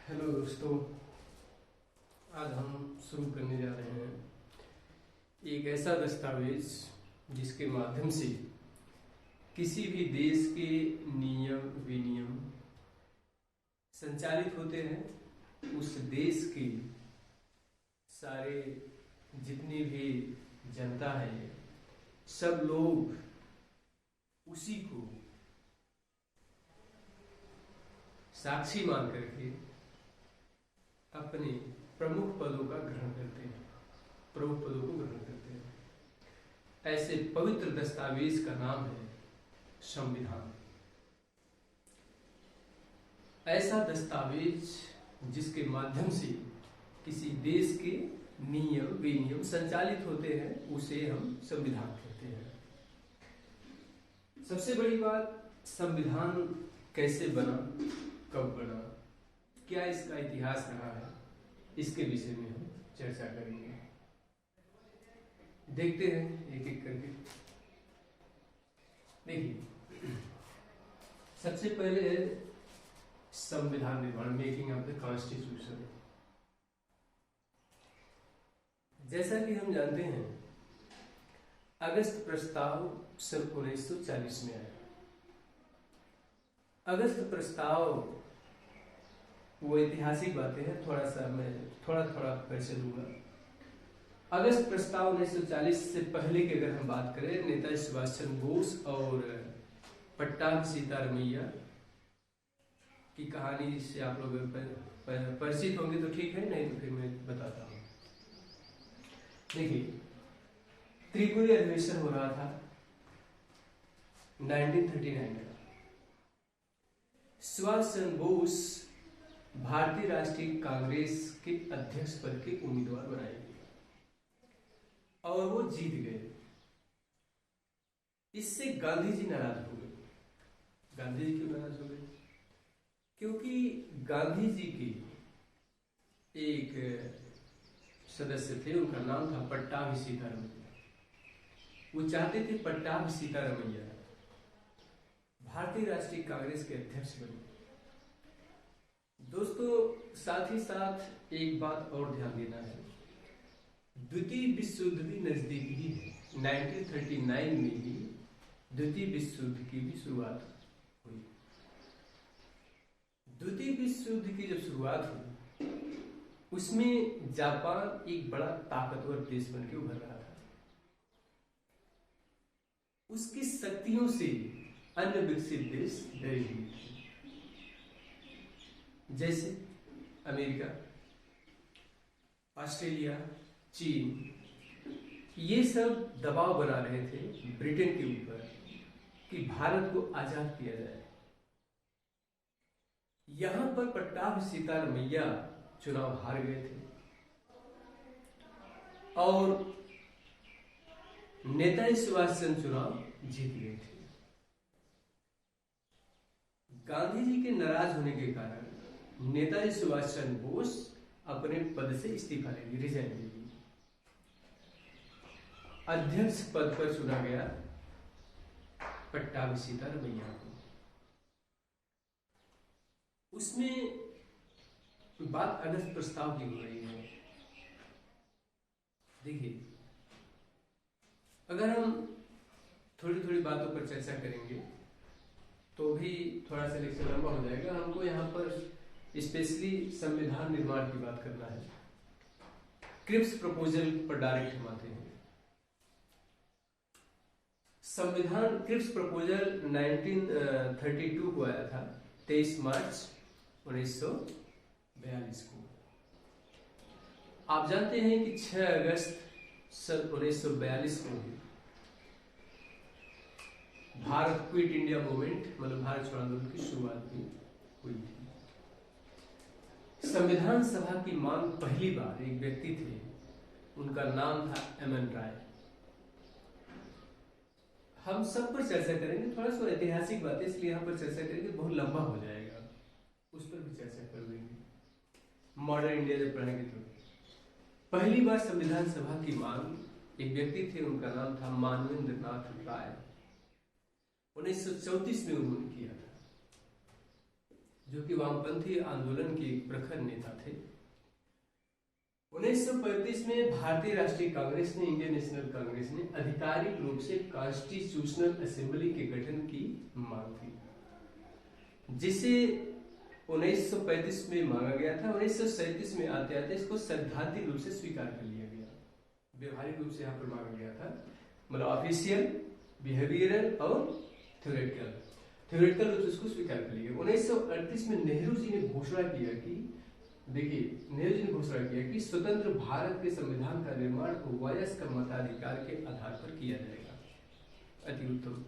Hello दोस्तों, आज हम शुरू करने जा रहे हैं एक ऐसा दस्तावेज जिसके माध्यम से किसी भी देश के नियम विनियम संचालित होते हैं। उस देश के सारे जितनी भी जनता है, सब लोग उसी को साक्षी मान करके अपने प्रमुख पदों का ग्रहण करते हैं, प्रमुख पदों को ग्रहण करते हैं। ऐसे पवित्र दस्तावेज का नाम है संविधान। ऐसा दस्तावेज जिसके माध्यम से किसी देश के नियम विनियम संचालित होते हैं, उसे हम संविधान कहते हैं। सबसे बड़ी बात, संविधान कैसे बना, कब बना, क्या इसका इतिहास रहा है, इसके विषय में हम चर्चा करेंगे। देखते हैं एक एक करके। देखिए, सबसे पहले है संविधान निर्माण, मेकिंग ऑफ द कॉन्स्टिट्यूशन। जैसा कि हम जानते हैं, अगस्त प्रस्ताव सन 1940 में आया। अगस्त प्रस्ताव वो ऐतिहासिक बातें हैं, मैं थोड़ा परिचय दूंगा। अगस्त प्रस्ताव 1940 से पहले की अगर हम बात करें, नेताजी सुभाष चंद्र बोस और पट्टाभ सीतारमैया की कहानी से आप लोग परिचित होंगे तो ठीक है, नहीं तो फिर मैं बताता हूँ। देखिए, त्रिपुरी अधिवेशन हो रहा था 1939 का। सुभाष चंद्र बोस भारतीय राष्ट्रीय कांग्रेस के अध्यक्ष पद के उम्मीदवार बनाए गए और वो जीत गए। इससे गांधी जी नाराज हो गए। गांधी जी क्यों नाराज हो गए? क्योंकि गांधी जी के एक सदस्य थे, उनका नाम था पट्टाभी सीतारमैया। वो चाहते थे पट्टाभी सीतारमैया भारतीय राष्ट्रीय कांग्रेस के अध्यक्ष बने। दोस्तों, साथ ही साथ एक बात और ध्यान देना है, द्वितीय विश्व युद्ध भी नजदीक ही है। 1939 में ही द्वितीय विश्व युद्ध की भी शुरुआत हुई। द्वितीय विश्व युद्ध की जब शुरुआत हुई, उसमें जापान एक बड़ा ताकतवर देश बन के उभर रहा था। उसकी शक्तियों से अन्य विकसित देश डरे हुए थे, जैसे अमेरिका, ऑस्ट्रेलिया, चीन। ये सब दबाव बना रहे थे ब्रिटेन के ऊपर कि भारत को आजाद किया जाए। यहां पर पट्टाभी सीतारमैया चुनाव हार गए थे और नेताजी सुभाष चंद्र चुनाव जीत गए थे। गांधी जी के नाराज होने के कारण नेताजी सुभाष चंद्र बोस अपने पद से इस्तीफा ले ली, रिजाइन दे दी। अध्यक्ष पद पर चुना गया पट्टाभी सीतारमैया को। उसमें बात अगस्त प्रस्ताव की हो रही है। देखिए, अगर हम थोड़ी थोड़ी बातों पर चर्चा करेंगे तो भी थोड़ा सा लेक्चर लंबा हो जाएगा। हमको यहाँ पर स्पेशली संविधान निर्माण की बात करना है। क्रिप्स प्रपोजल पर डायरेक्ट हम आते हैं। संविधान क्रिप्स प्रपोजल 1932 को आया था, 23 मार्च 1942 को। आप जानते हैं कि 6 अगस्त सन 1942 को भारत क्विट इंडिया मूवमेंट, मतलब भारत छोड़ो आंदोलन की शुरुआत भी हुई थी। संविधान सभा की मांग पहली बार एक व्यक्ति थे, उनका नाम था एमएन राय। हम सब पर चर्चा करेंगे, थोड़ा सा ऐतिहासिक बातें इसलिए यहाँ पर चर्चा करेंगे, बहुत लंबा हो जाएगा, उस पर भी चर्चा कर देंगे। मॉडर्न इंडिया जब पढ़ेंगे तो पहली बार संविधान सभा की मांग एक व्यक्ति थे, उनका नाम था मानवेंद्र नाथ राय। 1934 में उन्होंने किया था। जो कि वामपंथी आंदोलन के एक प्रखर नेता थे। 1935 में भारतीय राष्ट्रीय कांग्रेस ने, इंडियन नेशनल कांग्रेस ने आधिकारिक रूप से कॉन्स्टिट्यूशनल असेंबली के गठन की मांग की, जिसे 1935 में मांगा गया था। 1937 में आते आते इसको सैद्धांतिक रूप से स्वीकार कर लिया गया, व्यवहारिक रूप से यहाँ पर मांगा गया था, मतलब ऑफिशियल, बिहेवियरल और थ्योरेटिकल रूप से इसको स्वीकार कर लिया। 1938 में नेहरू जी ने घोषणा किया कि, देखिए नेहरू जी ने घोषणा किया कि स्वतंत्र भारत के संविधान का निर्माण वयस्क मताधिकार के आधार पर किया जाएगा। अति उत्तम।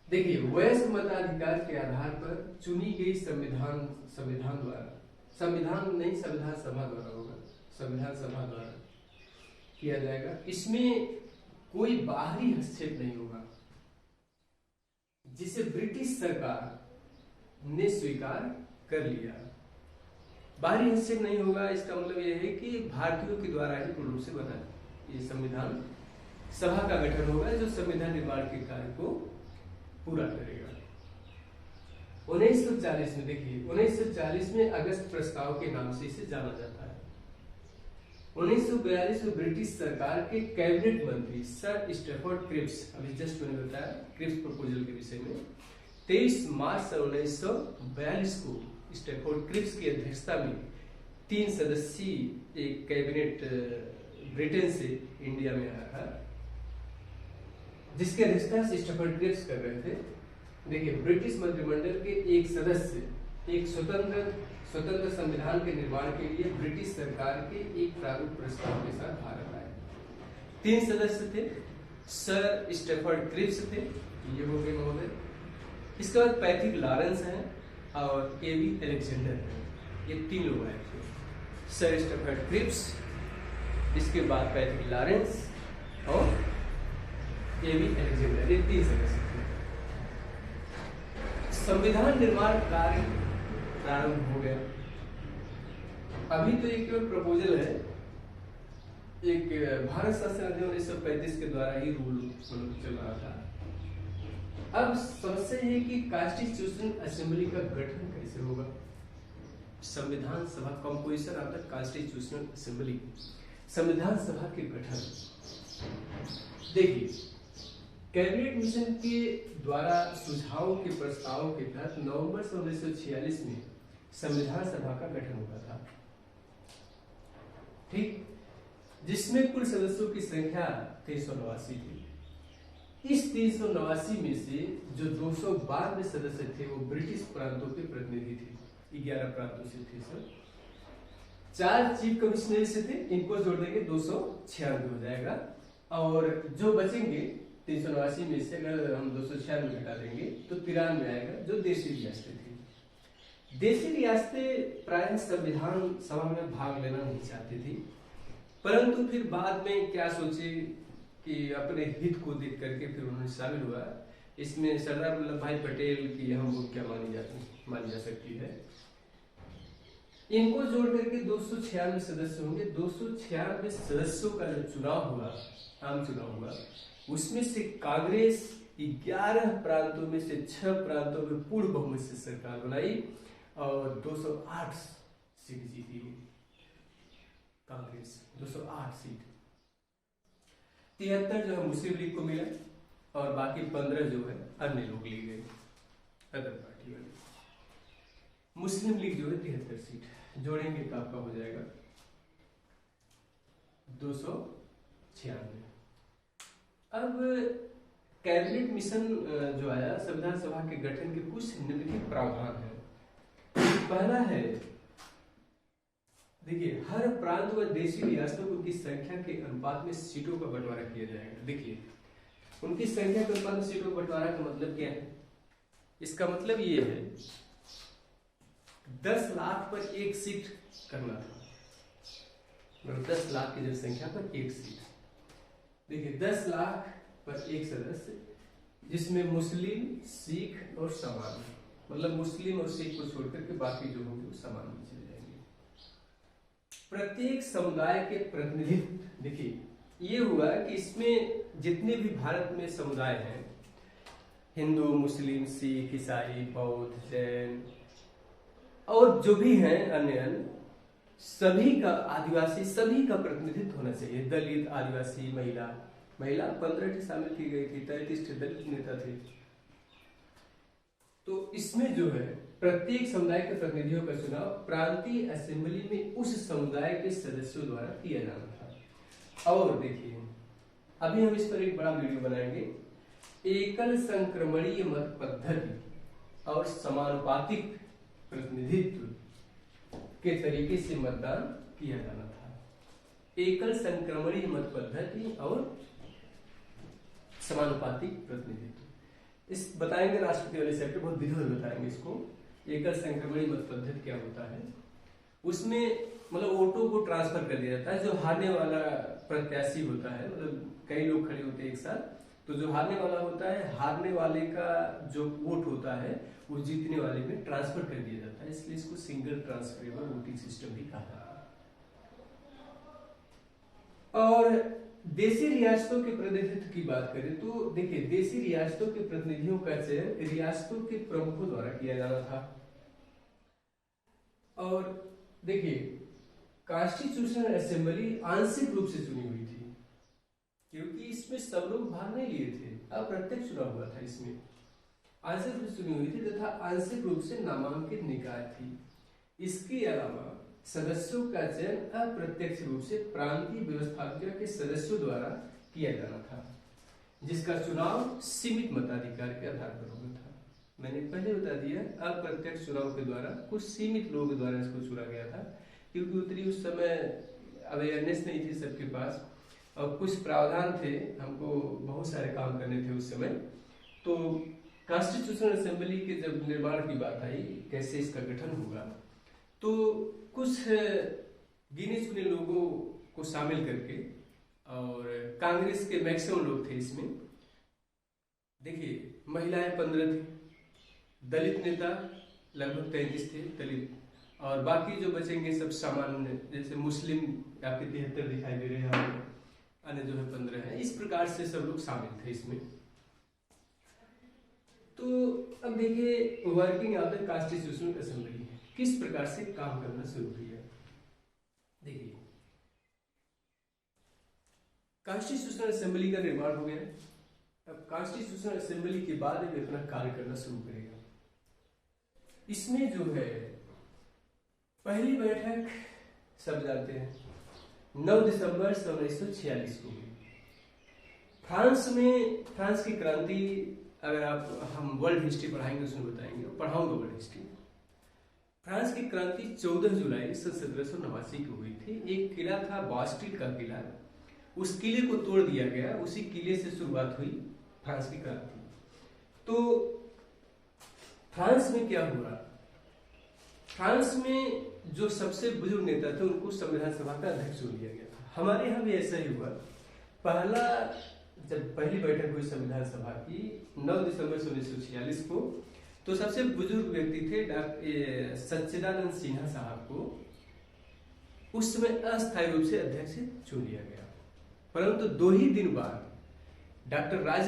देखिए वयस्क मताधिकार के आधार पर चुनी गई संविधान द्वारा, संविधान नहीं संविधान सभा द्वारा होगा, संविधान सभा द्वारा किया जाएगा। इसमें कोई बाहरी हस्तक्षेप नहीं होगा, जिसे ब्रिटिश सरकार ने स्वीकार कर लिया। बाहरी हस्तक्षेप नहीं होगा, इसका मतलब यह है कि भारतीयों के द्वारा ही पूर्ण रूप से बना ये संविधान सभा का गठन होगा, जो संविधान निर्माण के कार्य को पूरा करेगा। 1940 में, देखिए 1940 में अगस्त प्रस्ताव के नाम से इसे जाना जाता है। 1942 में ब्रिटिश सरकार के कैबिनेट मंत्री सर स्टैफोर्ड क्रिप्स, अभी जस्ट मैंने बताया क्रिप्स प्रपोजल के विषय में, 23 मार्च 1942 को स्टैफोर्ड क्रिप्स की अध्यक्षता में 3 सदस्यीय एक कैबिनेट ब्रिटेन से इंडिया में आया था, जिसके अध्यक्षता स्टैफोर्ड क्रिप्स कर रहे थे। देखिए ब्रिटिश मंत्रिमंडल के एक सदस्य एक स्वतंत्र संविधान के निर्माण के लिए ब्रिटिश सरकार के एक प्रारूप प्रस्ताव के साथ भारत आए। 3 सदस्य थे, सर स्टैफोर्ड क्रिप्स थे, ये हो गए महोदय। इसके बाद पैट्रिक लॉरेंस हैं और एवी अलेक्जेंडर हैं, ये 3 लोग आए थे। सर स्टैफोर्ड क्रिप्स, इसके बाद पैट्रिक लॉरेंस और एवी अलेक्जेंडर, ये 3 सदस्य थे। संविधान निर्माण कार्य प्रारंभ हो गया। अभी तो एक प्रपोजल है, एक भारत शासन अधिनियम 1935 के द्वारा ही रूल चल रहा था। अब समस्या है कि कॉन्स्टिट्यूशनल असेंबली का गठन कैसे होगा। संविधान सभा composition of the constitutional assembly, संविधान सभा के गठन। देखिए कैबिनेट मिशन के द्वारा सुझावों के प्रस्तावों के तहत नवंबर 1946 में संविधान सभा का गठन हुआ था, ठीक, जिसमें कुल सदस्यों की संख्या 389 थी। इस 389 में से जो 292 सदस्य थे वो ब्रिटिश प्रांतों के प्रतिनिधि थे, 11 प्रांतों से थे सर। 4 चीफ कमिश्नर से थे, इनको जोड़ देंगे 296 हो जाएगा। और जो बचेंगे 389 में से अगर हम 296 हटा देंगे तो 93 आएगा, जो देशी रियासतें थी। देशी रियासतें प्राय संविधान सभा में भाग लेना नहीं चाहती थी, परंतु फिर बाद में क्या सोचे कि अपने हित को देख करके फिर उन्होंने शामिल हुआ। इसमें सरदार वल्लभ भाई पटेल की अहम भूमिका मानी जा सकती है। इनको जोड़ करके 296 सदस्य होंगे। 296 सदस्यों का जो चुनाव हुआ, आम चुनाव हुआ, उसमें से कांग्रेस 11 प्रांतों में से 6 प्रांतों में पूर्ण बहुमत से सरकार बनाई और 208 सीट जीती कांग्रेस, 208 सीट। 73 जो है मुस्लिम लीग को मिला और बाकी 15 जो है अन्य लोग लिए गए, अदर पार्टी वाले। मुस्लिम लीग जो है 73 सीट जोड़ेंगे तो आपका हो जाएगा 296। अब कैबिनेट मिशन जो आया, संविधान सभा के गठन के कुछ निम्नलिखित प्रावधान है। पहला है, देखिए हर प्रांत व देशी रियासतों को उनकी संख्या के अनुपात में सीटों का बंटवारा किया जाएगा। देखिए उनकी संख्या के अनुपात में सीटों का बंटवारा का मतलब क्या है? इसका मतलब ये है 10 लाख पर 1 सीट करना था, मतलब 10 लाख की जनसंख्या पर 1 सीट। देखिए 10 लाख पर 1 सदस्य, जिसमें मुस्लिम, सिख और समान, मतलब मुस्लिम और सिख को छोड़कर के बाकी जो होंगे वो समान में चले जाएंगे। प्रत्येक समुदाय के प्रतिनिधित्व, देखिए ये हुआ कि इसमें जितने भी भारत में समुदाय हैं हिंदू, मुस्लिम, सिख, ईसाई, बौद्ध, जैन और जो भी हैं अन्य सभी का, आदिवासी सभी का प्रतिनिधित्व होना चाहिए। दलित, आदिवासी, महिला 15 शामिल की गई थी, 33 दलित नेता थे। तो इसमें जो है प्रत्येक समुदाय के प्रतिनिधियों का चुनाव प्रांतीय असेंबली में उस समुदाय के सदस्यों द्वारा किया जाना था। और देखिए अभी हम इस पर एक बड़ा वीडियो बनाएंगे। एकल संक्रमणीय मत पद्धति और समानुपातिक प्रतिनिधित्व के तरीके से मतदान किया जाना था। एकल संक्रमणीय मत पद्धति और समानुपातिक प्रतिनिधित्व, इस बताएंगे राष्ट्रपति वाले सेक्टर बहुत विधिवत बताएंगे इसको। एकल संक्रमणीय मत पद्धति क्या होता है, उसमें मतलब वोटों को ट्रांसफर कर दिया जाता है। जो हारने वाला प्रत्याशी होता है, मतलब कई लोग खड़े होते हैं एक साथ, तो जो हारने वाला होता है, हारने वाले का जो वोट होता है वो जीतने वाले में ट्रांसफर कर दिया जाता है, इसलिए इसको सिंगल ट्रांसफरेबल वोटिंग सिस्टम भी कहा जाता है। और देशी रियासतों के प्रतिनिधित्व की बात करें तो देखिए देशी रियासतों के प्रतिनिधियों का चयन रियासतों के प्रमुखों द्वारा किया जाना था। और देखिए कॉन्स्टिट्यूशनल असेंबली आंशिक रूप से चुनी हुई थी, क्योंकि इसमें सब लोग भाग नहीं लिए थे, अप्रत्यक्ष चुनाव हुआ था। इसमें आंशिक रूप से चुनी हुई थी तथा आंशिक रूप से नामांकित निकाय थी। इसके अलावा सदस्यों का चयन अप्रत्यक्ष रूप से प्रांतीय व्यवस्थापिका के सदस्यों द्वारा किया जाना था, जिसका चुनाव सीमित मताधिकार के आधार पर होना था। मैंने पहले बता दिया अप्रत्यक्ष चुनाव के द्वारा कुछ सीमित लोगों के द्वारा इसको चुना गया था, क्योंकि उतनी उस समय अवेयरनेस नहीं थी सबके पास और कुछ प्रावधान थे, हमको बहुत सारे काम करने थे उस समय। तो कॉन्स्टिट्यूशनल असेंबली के जब निर्माण की बात आई, कैसे इसका गठन होगा, तो कुछ गिने चुने लोगों को शामिल करके, और कांग्रेस के मैक्सिमम लोग थे इसमें। देखिए महिलाएं 15 थी, दलित नेता लगभग 33 थे दलित, और बाकी जो बचेंगे सब सामान्य, जैसे मुस्लिम आपके 73 दिखाई दे रहे हैं, अन्य जो है 15 है। इस प्रकार से सब लोग शामिल थे इसमें। तो अब देखिए working of the constitutional assembly किस प्रकार से काम करना शुरू किया। देखिए कॉन्स्टिट्यूशनल असेंबली का निर्माण हो गया। अब कॉन्स्टिट्यूशनल असेंबली के बाद ये अपना कार्य करना शुरू करेगा। इसमें जो है पहली बैठक सब जानते हैं 9 दिसंबर 1946 को हुई फ्रांस की क्रांति। अगर आप हम वर्ल्ड हिस्ट्री पढ़ाएंगे उसमें बताएंगे, पढ़ाऊंगा वर्ल्ड हिस्ट्री। फ्रांस की क्रांति 14 जुलाई 1789 को हुई थी। एक किला था बास्टिल का किला, उस किले को तोड़ दिया गया, उसी किले से शुरुआत हुई फ्रांस की क्रांति। तो फ्रांस में क्या हुआ, फ्रांस में जो सबसे बुजुर्ग नेता थे उनको संविधान सभा का अध्यक्ष चुन लिया गया था। हमारे यहाँ भी ऐसा ही हुआ। जब पहली बैठक हुई संविधान सभा की 9 दिसंबर 1946 को, तो सबसे बुजुर्ग व्यक्ति थे डॉक्टर सच्चिदानंद सिन्हा साहब को उस समय अस्थायी रूप से अध्यक्ष चुन लिया गया। परंतु 2 ही दिन बाद डॉक्टर राजेंद्र